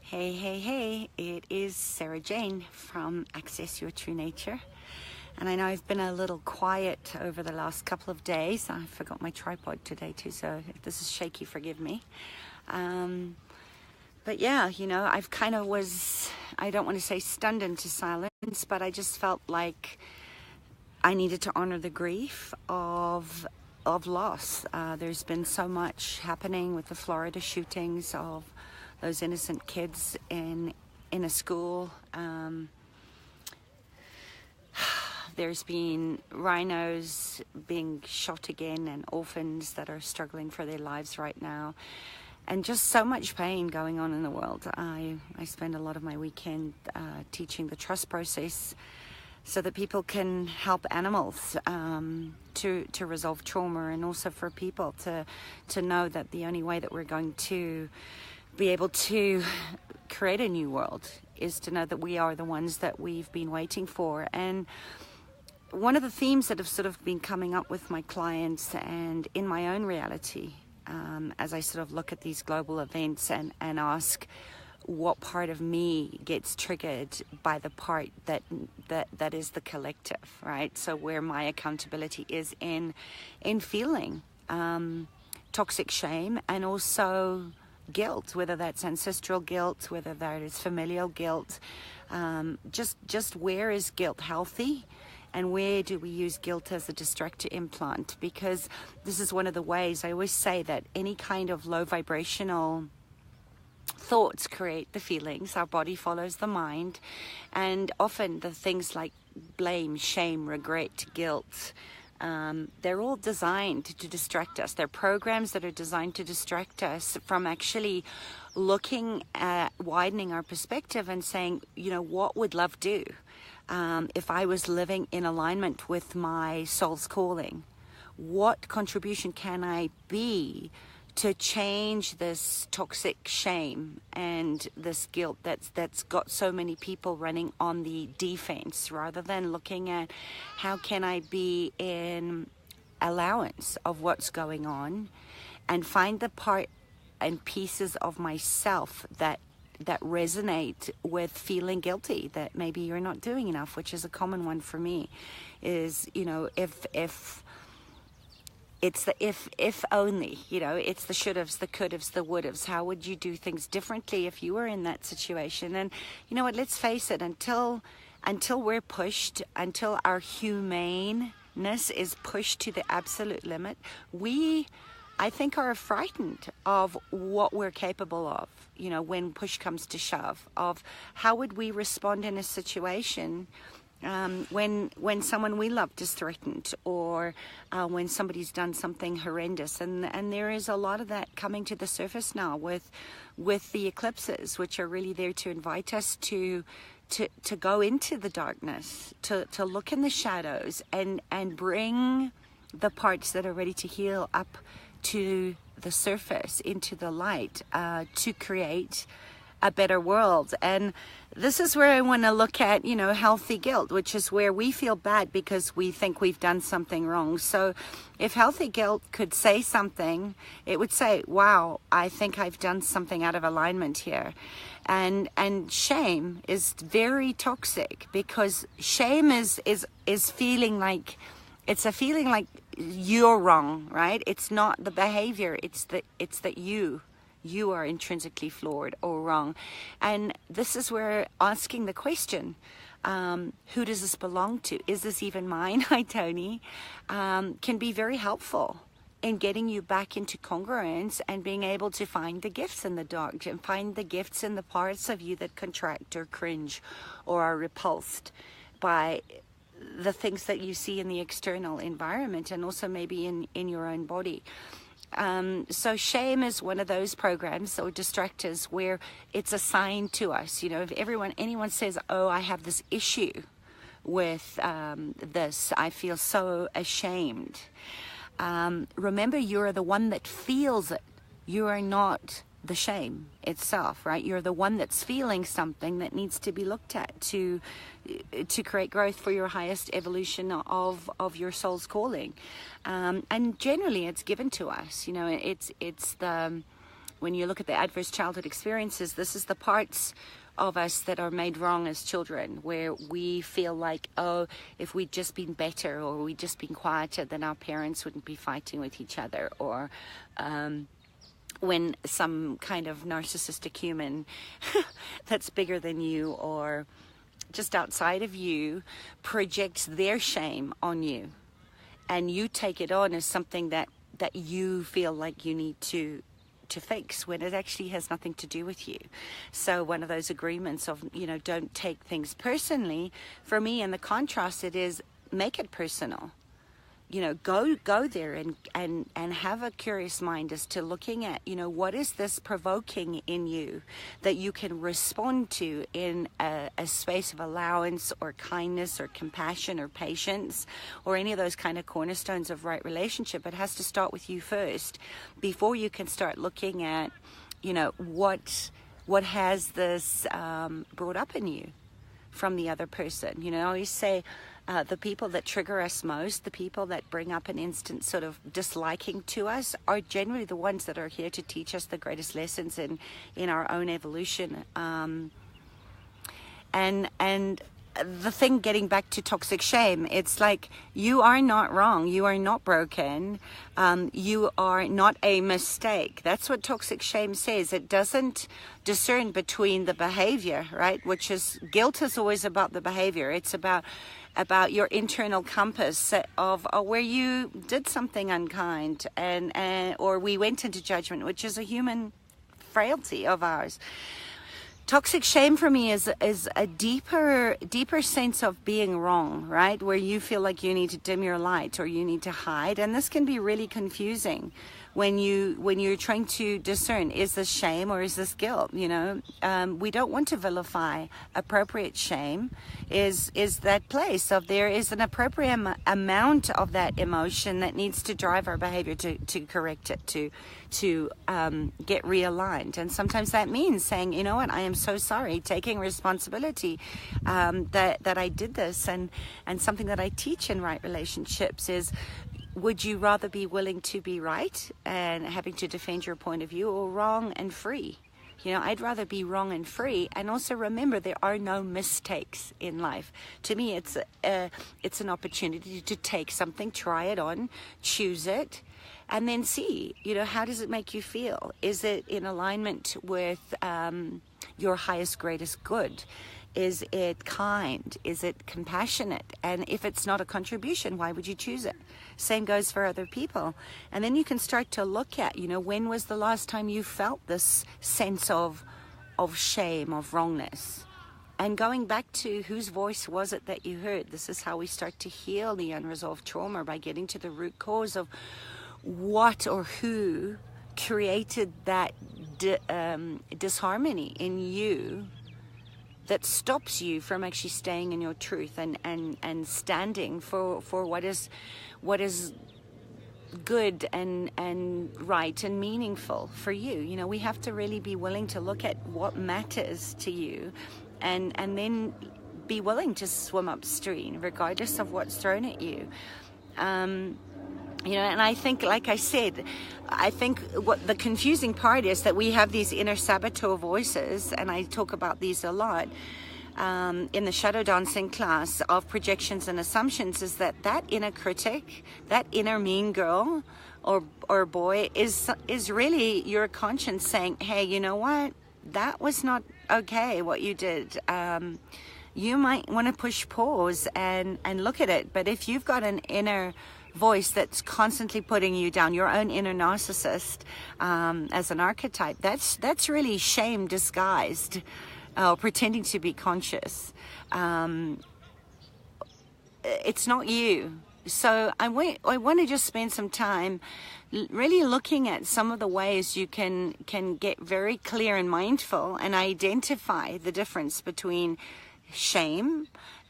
Hey, hey, hey, it is Sarah Jane from Access Your True Nature. And I know I've been a little quiet over the last couple of days. I forgot my tripod today too, so if this is shaky, forgive me. But yeah, I've kind of I don't want to say stunned into silence, but I just felt like I needed to honor the grief of loss. There's been so much happening with the Florida shootings of those innocent kids in a school. There's been rhinos being shot again and orphans that are struggling for their lives right now. And just so much pain going on in the world. I spend a lot of my weekend teaching the trust process so that people can help animals to resolve trauma, and also for people to know that the only way that we're going to be able to create a new world is to know that we are the ones that we've been waiting for. And one of the themes that have sort of been coming up with my clients and in my own reality, as I sort of look at these global events and ask what part of me gets triggered by the part that is the collective, right? So where my accountability is in feeling toxic shame, and also guilt, whether that's ancestral guilt, whether that is familial guilt. Just where is guilt healthy, and where do we use guilt as a distractor implant? Because this is one of the ways I always say that any kind of low vibrational thoughts create the feelings. Our body follows the mind, and often the things like blame, shame, regret, guilt, they're all designed to distract us. They're programs that are designed to distract us from actually looking at widening our perspective and saying, what would love do if I was living in alignment with my soul's calling? What contribution can I be to change this toxic shame and this guilt that's got so many people running on the defense, rather than looking at how can I be in allowance of what's going on and find the part and pieces of myself that resonate with feeling guilty, that maybe you're not doing enough, which is a common one for me. Is, if it's the if only, it's the should'ves, the could'ves, the would'ves. How would you do things differently if you were in that situation? And you know what, let's face it, until we're pushed, until our humaneness is pushed to the absolute limit, I think are frightened of what we're capable of, when push comes to shove, of how would we respond in a situation when someone we loved is threatened, or when somebody's done something horrendous. And there is a lot of that coming to the surface now with the eclipses, which are really there to invite us to go into the darkness, to look in the shadows and bring the parts that are ready to heal up to the surface, into the light, to create a better world. And this is where I want to look at, healthy guilt, which is where we feel bad because we think we've done something wrong. So if healthy guilt could say something, it would say, wow, I think I've done something out of alignment here. And shame is very toxic, because shame is feeling like, it's a feeling like you're wrong, right? It's not the behavior, it's that you are intrinsically flawed or wrong. And this is where asking the question, who does this belong to? Is this even mine? Hi, Tony. Can be very helpful in getting you back into congruence and being able to find the gifts in the dark, and find the gifts in the parts of you that contract or cringe or are repulsed by the things that you see in the external environment, and also maybe in your own body. So shame is one of those programs or distractors where it's assigned to us. If anyone says, oh, I have this issue with this, I feel so ashamed. Remember, you're the one that feels it. You are not the shame itself, right? You're the one that's feeling something that needs to be looked at to create growth for your highest evolution of your soul's calling. And generally it's given to us, it's when you look at the adverse childhood experiences, this is the parts of us that are made wrong as children, where we feel like, oh, if we'd just been better or we'd just been quieter, then our parents wouldn't be fighting with each other, or when some kind of narcissistic human that's bigger than you or just outside of you projects their shame on you, and you take it on as something that you feel like you need to fix, when it actually has nothing to do with you. So one of those agreements of, don't take things personally, for me, in the contrast, it is make it personal. Go there and have a curious mind as to looking at, what is this provoking in you that you can respond to in a space of allowance or kindness or compassion or patience or any of those kind of cornerstones of right relationship. It has to start with you first before you can start looking at, what has this brought up in you from the other person. I always say, the people that trigger us most, the people that bring up an instant sort of disliking to us, are generally the ones that are here to teach us the greatest lessons in our own evolution. And the thing, getting back to toxic shame, it's like, you are not wrong, you are not broken, you are not a mistake. That's what toxic shame says. It doesn't discern between the behavior, right? Which is, guilt is always about the behavior. It's about your internal compass of where you did something unkind or we went into judgment, which is a human frailty of ours. Toxic shame for me is a deeper sense of being wrong, right? Where you feel like you need to dim your light or you need to hide, and this can be really confusing when you're trying to discern, is this shame or is this guilt? We don't want to vilify. Appropriate shame is that place of, there is an appropriate amount of that emotion that needs to drive our behavior to correct it, to get realigned. And sometimes that means saying, you know what, I am so sorry, taking responsibility that I did this. And something that I teach in right relationships is, would you rather be willing to be right and having to defend your point of view, or wrong and free? I'd rather be wrong and free. And also remember, there are no mistakes in life. To me, it's an opportunity to take something, try it on, choose it, and then see, how does it make you feel? Is it in alignment with your highest, greatest good? Is it kind? Is it compassionate? And if it's not a contribution, why would you choose it? Same goes for other people. And then you can start to look at, when was the last time you felt this sense of shame, of wrongness? And going back to, whose voice was it that you heard? This is how we start to heal the unresolved trauma, by getting to the root cause of what or who created that disharmony in you that stops you from actually staying in your truth and standing for what is good and right and meaningful for you. We have to really be willing to look at what matters to you and then be willing to swim upstream regardless of what's thrown at you. And I think, like I said, what the confusing part is that we have these inner saboteur voices, and I talk about these a lot in the shadow dancing class of projections and assumptions, is that inner critic, that inner mean girl or boy is really your conscience saying, hey, you know what? That was not okay, what you did. You might want to push pause and look at it. But if you've got an inner voice that's constantly putting you down, your own inner narcissist as an archetype, that's really shame disguised, pretending to be conscious. It's not you. So I want to just spend some time really looking at some of the ways you can get very clear and mindful and identify the difference between shame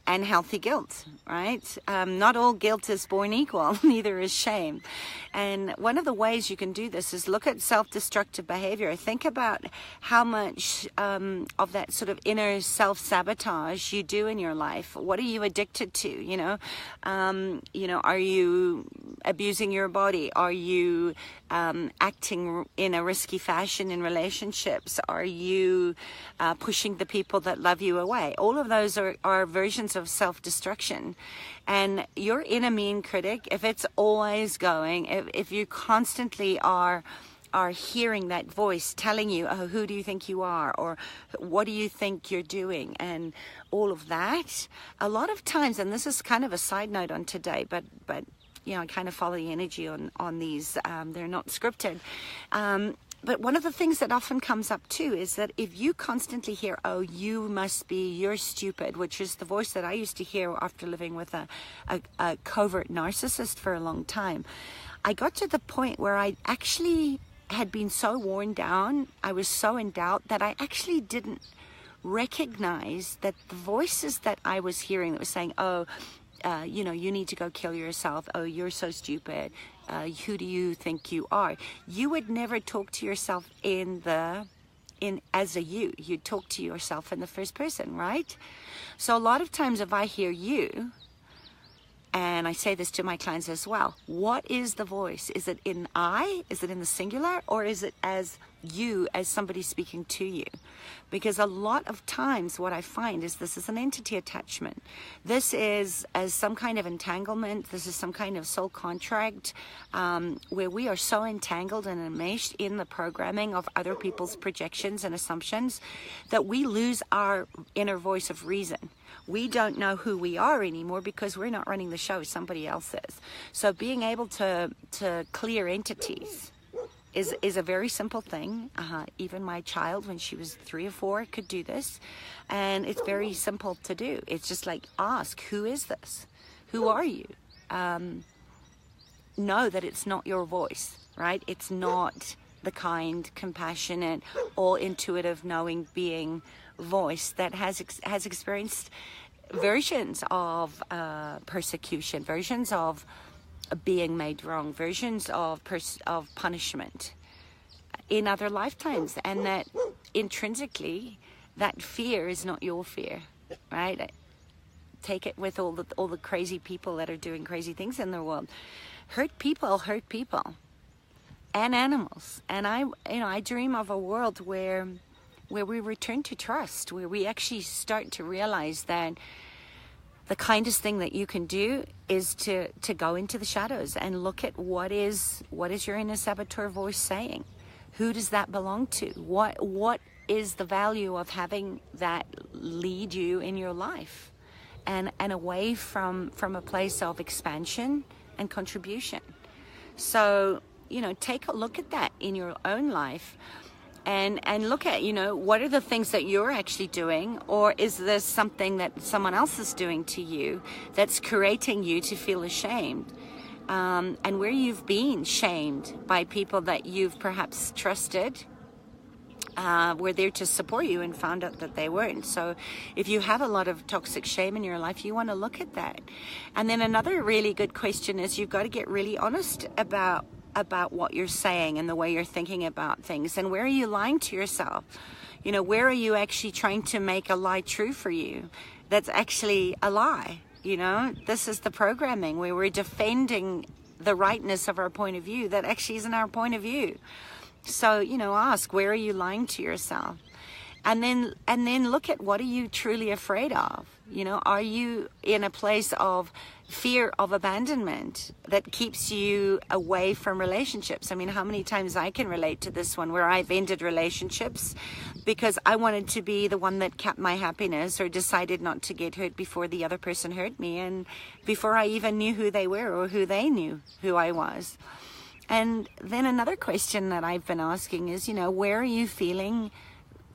and healthy guilt, right? Not all guilt is born equal, neither is shame. And one of the ways you can do this is look at self-destructive behavior. Think about how much of that sort of inner self-sabotage you do in your life. What are you addicted to? Are you abusing your body? Are you acting in a risky fashion in relationships? Are you pushing the people that love you away? All of those are versions of self-destruction. And your inner mean critic, if it's always going, if you constantly are hearing that voice telling you, oh, who do you think you are? Or what do you think you're doing? And all of that, a lot of times, and this is kind of a side note on today, but I kind of follow the energy on these. They're not scripted. But one of the things that often comes up too is that if you constantly hear, oh, you're stupid, which is the voice that I used to hear after living with a covert narcissist for a long time, I got to the point where I actually had been so worn down, I was so in doubt that I actually didn't recognize that the voices that I was hearing that was saying, oh, you need to go kill yourself. Oh, you're so stupid. Who do you think you are? You would never talk to yourself as a you. You'd talk to yourself in the first person, right? So a lot of times if I hear you, and I say this to my clients as well, what is the voice? Is it in I? Is it in the singular? Or is it as you, as somebody speaking to you? Because a lot of times what I find is this is an entity attachment. This is as some kind of entanglement. This is some kind of soul contract where we are so entangled and enmeshed in the programming of other people's projections and assumptions that we lose our inner voice of reason. We don't know who we are anymore because we're not running the show, somebody else is. So being able to clear entities is a very simple thing. Even my child, when she was 3 or 4, could do this. And it's very simple to do. It's just like, ask, who is this? Who are you? Know that it's not your voice, right? It's not the kind, compassionate, all intuitive, knowing being voice that has experienced versions of persecution, versions of being made wrong, versions of punishment in other lifetimes, and that intrinsically that fear is not your fear, right? Take it with all the crazy people that are doing crazy things in the world. Hurt people, and animals. And I dream of a world where we return to trust, where we actually start to realize that the kindest thing that you can do is to go into the shadows and look at what is your inner saboteur voice saying? Who does that belong to? What is the value of having that lead you in your life and away from a place of expansion and contribution? So, take a look at that in your own life. And look at, what are the things that you're actually doing, or is this something that someone else is doing to you that's creating you to feel ashamed? And where you've been shamed by people that you've perhaps trusted, were there to support you and found out that they weren't. So if you have a lot of toxic shame in your life, you want to look at that. And then another really good question is you've got to get really honest about what you're saying and the way you're thinking about things, and where are you lying to yourself? Where are you actually trying to make a lie true for you that's actually a lie? This is the programming where we're defending the rightness of our point of view that actually isn't our point of view. So ask, where are you lying to yourself? And then look at, what are you truly afraid of? Are you in a place of fear of abandonment that keeps you away from relationships? I mean, how many times I can relate to this one, where I've ended relationships because I wanted to be the one that kept my happiness, or decided not to get hurt before the other person hurt me, and before I even knew who they were or who they knew who I was. And then another question that I've been asking is, where are you feeling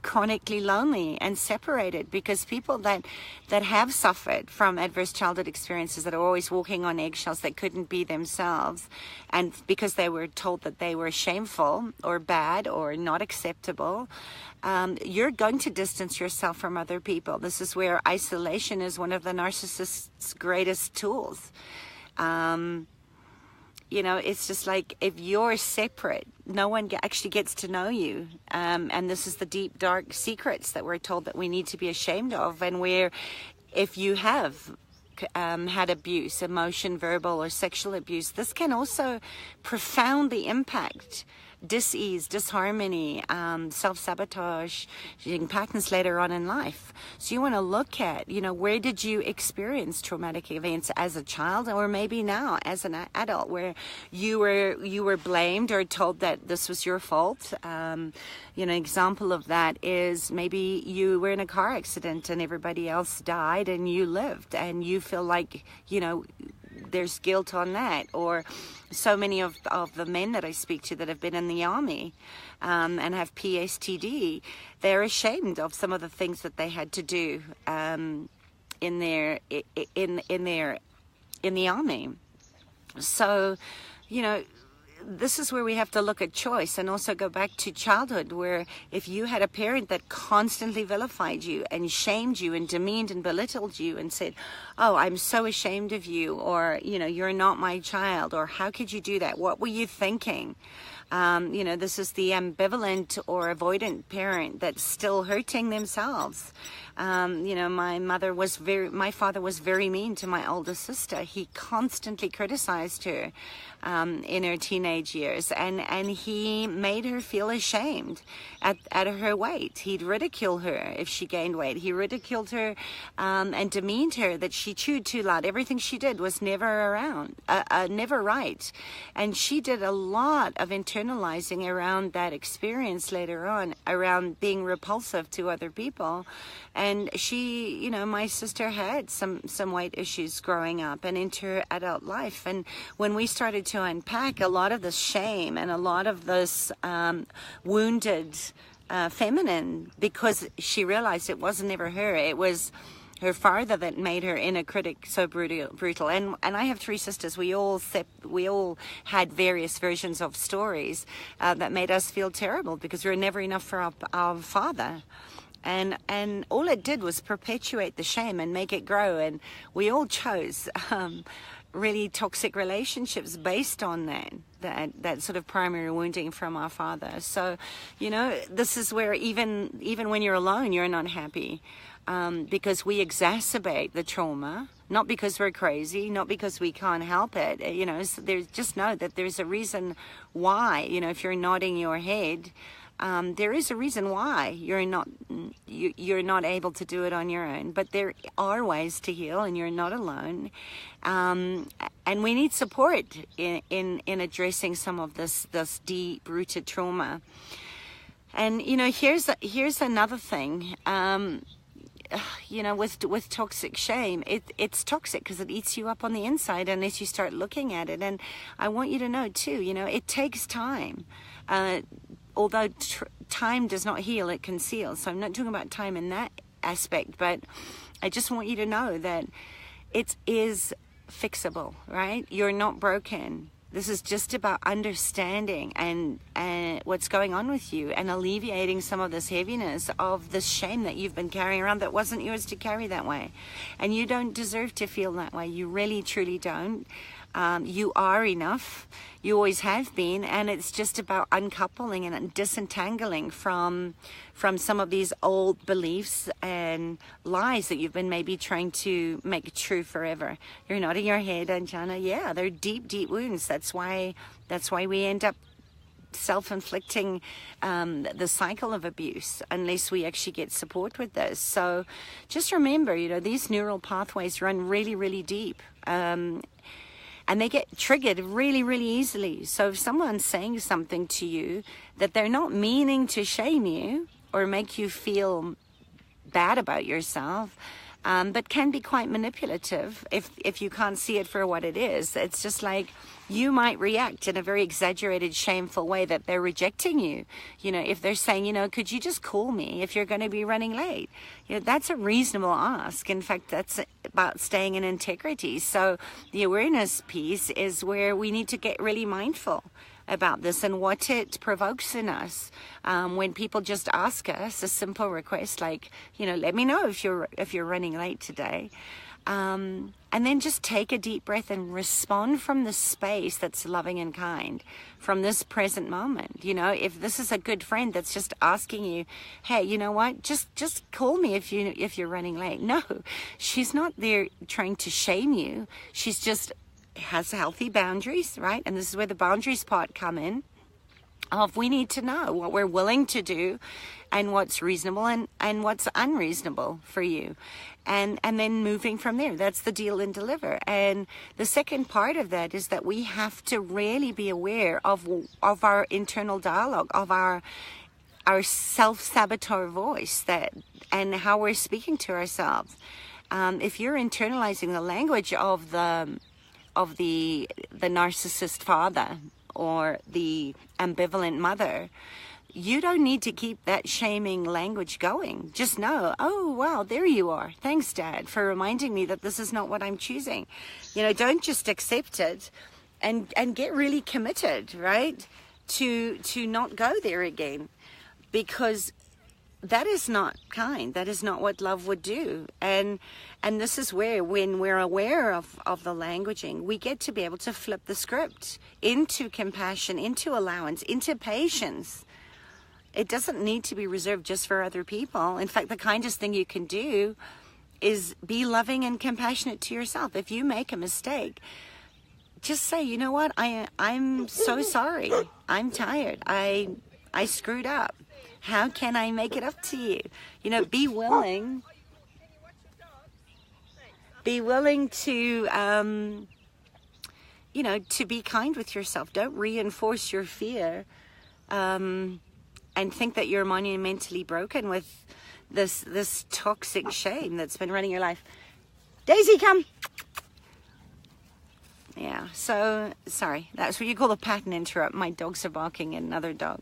chronically lonely and separated, because people that have suffered from adverse childhood experiences, that are always walking on eggshells, that couldn't be themselves, and because they were told that they were shameful or bad or not acceptable, you're going to distance yourself from other people. This is where isolation is one of the narcissist's greatest tools. It's just like, if you're separate, no one actually gets to know you. And this is the deep, dark secrets that we're told that we need to be ashamed of. And where, if you have had abuse, emotion, verbal or sexual abuse, this can also profoundly impact dis-ease, disharmony, self-sabotage, patterns later on in life. So you want to look at, where did you experience traumatic events as a child, or maybe now as an adult, where you were blamed or told that this was your fault. An example of that is maybe you were in a car accident and everybody else died and you lived, and you feel like, there's guilt on that. Or so many of the men that I speak to that have been in the army and have PSTD, they're ashamed of some of the things that they had to do in the army. So, this is where we have to look at choice, and also go back to childhood, where if you had a parent that constantly vilified you and shamed you and demeaned and belittled you and said, oh, I'm so ashamed of you, or, you're not my child, or how could you do that? What were you thinking? This is the ambivalent or avoidant parent that's still hurting themselves. My father was very mean to my older sister. He constantly criticized her in her teenage years, and he made her feel ashamed at her weight. He'd ridicule her if she gained weight. He ridiculed her and demeaned her, that she chewed too loud. Everything she did was never right. And she did a lot of internalizing around that experience later on, around being repulsive to other people. And she, my sister had some weight issues growing up and into her adult life. And when we started to unpack a lot of this shame and a lot of this wounded feminine, because she realized it wasn't ever her, it was her father that made her inner critic so brutal. And I have 3 sisters. We all had various versions of stories that made us feel terrible, because we were never enough for our father. And all it did was perpetuate the shame and make it grow. And we all chose really toxic relationships based on that sort of primary wounding from our father. So, this is where even when you're alone, you're not happy, because we exacerbate the trauma, not because we're crazy, not because we can't help it. So just know that there's a reason why, if you're nodding your head, there is a reason why you're not able to do it on your own. But there are ways to heal, and you're not alone. And we need support in addressing some of this deep-rooted trauma. And here's another thing. With toxic shame, it's toxic because it eats you up on the inside unless you start looking at it. And I want you to know too, it takes time. Although time does not heal, it conceals. So I'm not talking about time in that aspect, but I just want you to know that it is fixable, right? You're not broken. This is just about understanding and what's going on with you, and alleviating some of this heaviness of this shame that you've been carrying around that wasn't yours to carry that way. And you don't deserve to feel that way. You really, truly don't. You are enough. You always have been, and it's just about uncoupling and disentangling from some of these old beliefs and lies that you've been maybe trying to make true forever. You're nodding your head, Anjana. Yeah, they're deep, deep wounds. That's why we end up self-inflicting the cycle of abuse unless we actually get support with this. So just remember, these neural pathways run really, really deep. And they get triggered really, really easily. So if someone's saying something to you that they're not meaning to shame you or make you feel bad about yourself, but can be quite manipulative if you can't see it for what it is. It's just like you might react in a very exaggerated, shameful way that they're rejecting you. You know, if they're saying, you know, could you just call me if you're going to be running late? You know, that's a reasonable ask. In fact, that's about staying in integrity. So the awareness piece is where we need to get really mindful about this and what it provokes in us when people just ask us a simple request like, you know, let me know if you're running late today, and then just take a deep breath and respond from the space that's loving and kind, from this present moment. You know, if this is a good friend that's just asking you, hey, you know what, just call me if you're running late. No, she's not there trying to shame you. She's just has healthy boundaries, right? And this is where the boundaries part come in, of we need to know what we're willing to do and what's reasonable and what's unreasonable for you, and then moving from there. That's the deal and deliver. And the second part of that is that we have to really be aware of our internal dialogue, of our self-saboteur voice, that and how we're speaking to ourselves. If you're internalizing the language of the narcissist father or the ambivalent mother, you don't need to keep that shaming language going. Just know, oh, wow, there you are. Thanks, Dad, for reminding me that this is not what I'm choosing. You know, don't just accept it and get really committed, right, to not go there again, because that is not kind. That is not what love would do. And this is where, when we're aware of the languaging, we get to be able to flip the script into compassion, into allowance, into patience. It doesn't need to be reserved just for other people. In fact, the kindest thing you can do is be loving and compassionate to yourself. If you make a mistake, just say, you know what, I'm so sorry. I'm tired. I screwed up. How can I make it up to you? You know, be willing to, you know, to be kind with yourself. Don't reinforce your fear and think that you're monumentally broken with this toxic shame that's been running your life. Daisy, come. Yeah, so, sorry. That's what you call a pattern interrupt. My dogs are barking at another dog.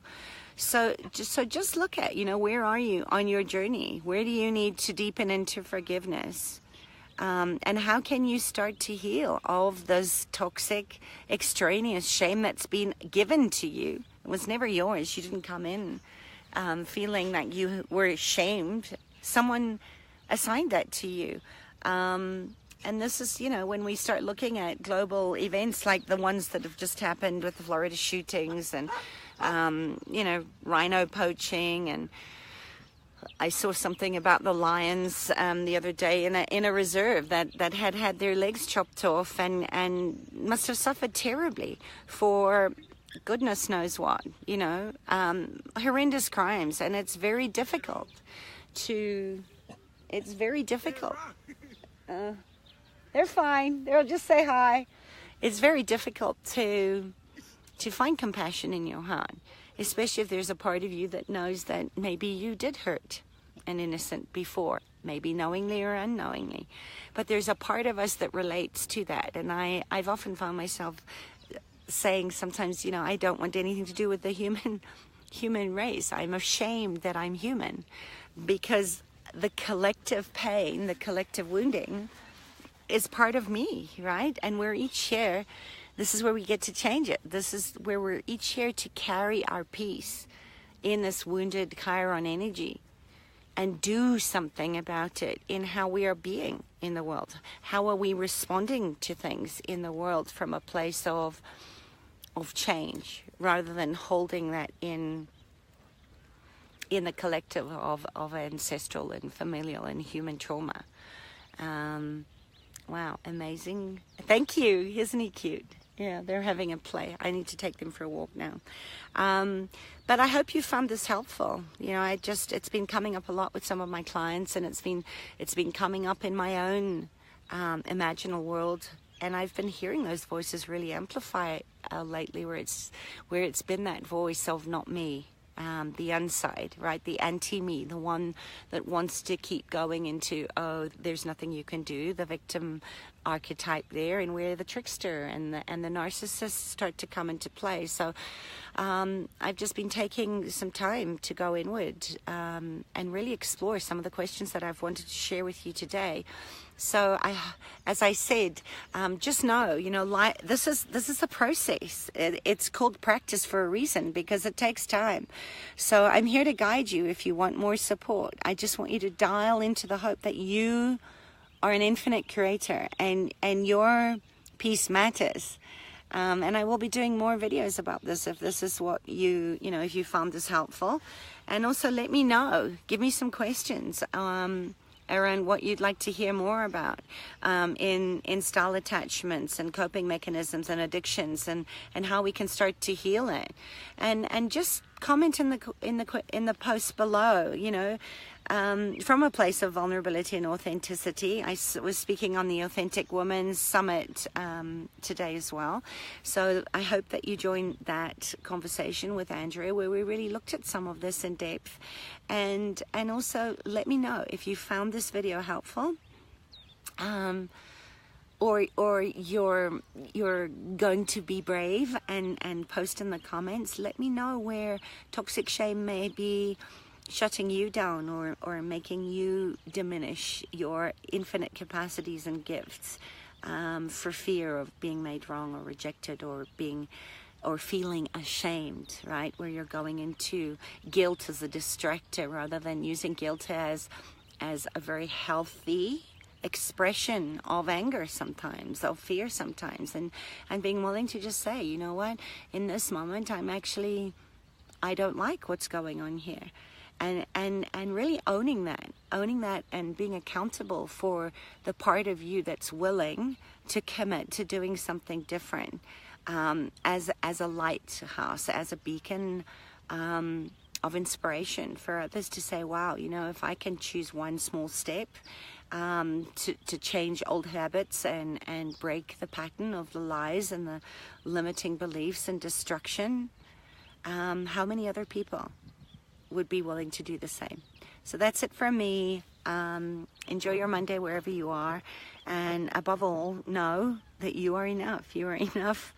So just look at, you know, where are you on your journey? Where do you need to deepen into forgiveness? And how can you start to heal all of this toxic, extraneous shame that's been given to you? It was never yours. You didn't come in feeling like you were ashamed. Someone assigned that to you. And this is, you know, when we start looking at global events like the ones that have just happened with the Florida shootings and you know, rhino poaching, and I saw something about the lions the other day in a reserve that had their legs chopped off and must have suffered terribly for goodness knows what, you know, horrendous crimes. And it's very difficult. They're fine. They'll just say hi. It's very difficult to find compassion in your heart, especially if there's a part of you that knows that maybe you did hurt an innocent before, maybe knowingly or unknowingly. But there's a part of us that relates to that. And I've often found myself saying sometimes, you know, I don't want anything to do with the human race. I'm ashamed that I'm human, because the collective pain, the collective wounding is part of me, right? And we're each here. This is where we get to change it. This is where we're each here to carry our peace in this wounded Chiron energy and do something about it in how we are being in the world. How are we responding to things in the world from a place of change, rather than holding that in the collective of ancestral and familial and human trauma. Wow, amazing. Thank you. Isn't he cute? Yeah, they're having a play. I need to take them for a walk now. But I hope you found this helpful. You know, it's been coming up a lot with some of my clients, and it's been coming up in my own imaginal world. And I've been hearing those voices really amplify lately, where it's been that voice of not me, the inside, right? The anti-me, the one that wants to keep going into, oh, there's nothing you can do, the victim archetype there, and where the trickster and the narcissist start to come into play. So I've just been taking some time to go inward and really explore some of the questions that I've wanted to share with you today. So as I said, just know, this is a process. It's called practice for a reason, because it takes time. So I'm here to guide you if you want more support. I just want you to dial into the hope that you are an infinite creator, and your piece matters. And I will be doing more videos about this if this is what if you found this helpful. And also let me know, give me some questions around what you'd like to hear more about in style attachments and coping mechanisms and addictions, and how we can start to heal it. And just comment in the post below, from a place of vulnerability and authenticity. I was speaking on the Authentic Women's Summit today as well. So I hope that you join that conversation with Andrea, where we really looked at some of this in depth. And also let me know if you found this video helpful, or you're going to be brave and post in the comments. Let me know where toxic shame may be shutting you down or making you diminish your infinite capacities and gifts for fear of being made wrong or rejected or feeling ashamed, right? Where you're going into guilt as a distractor rather than using guilt as a very healthy expression of anger sometimes, of fear sometimes, and being willing to just say, you know what, in this moment I don't like what's going on here. And really owning that and being accountable for the part of you that's willing to commit to doing something different, as a lighthouse, as a beacon of inspiration for others to say, wow, if I can choose one small step to change old habits and break the pattern of the lies and the limiting beliefs and destruction, how many other people would be willing to do the same? So that's it from me. Enjoy your Monday wherever you are, and above all, know that you are enough. You are enough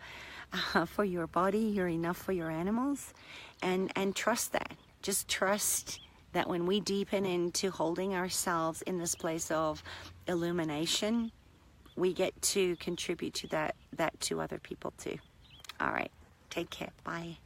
for your body, you're enough for your animals, and trust that. Just trust that when we deepen into holding ourselves in this place of illumination, we get to contribute to that to other people too. All right, take care. Bye.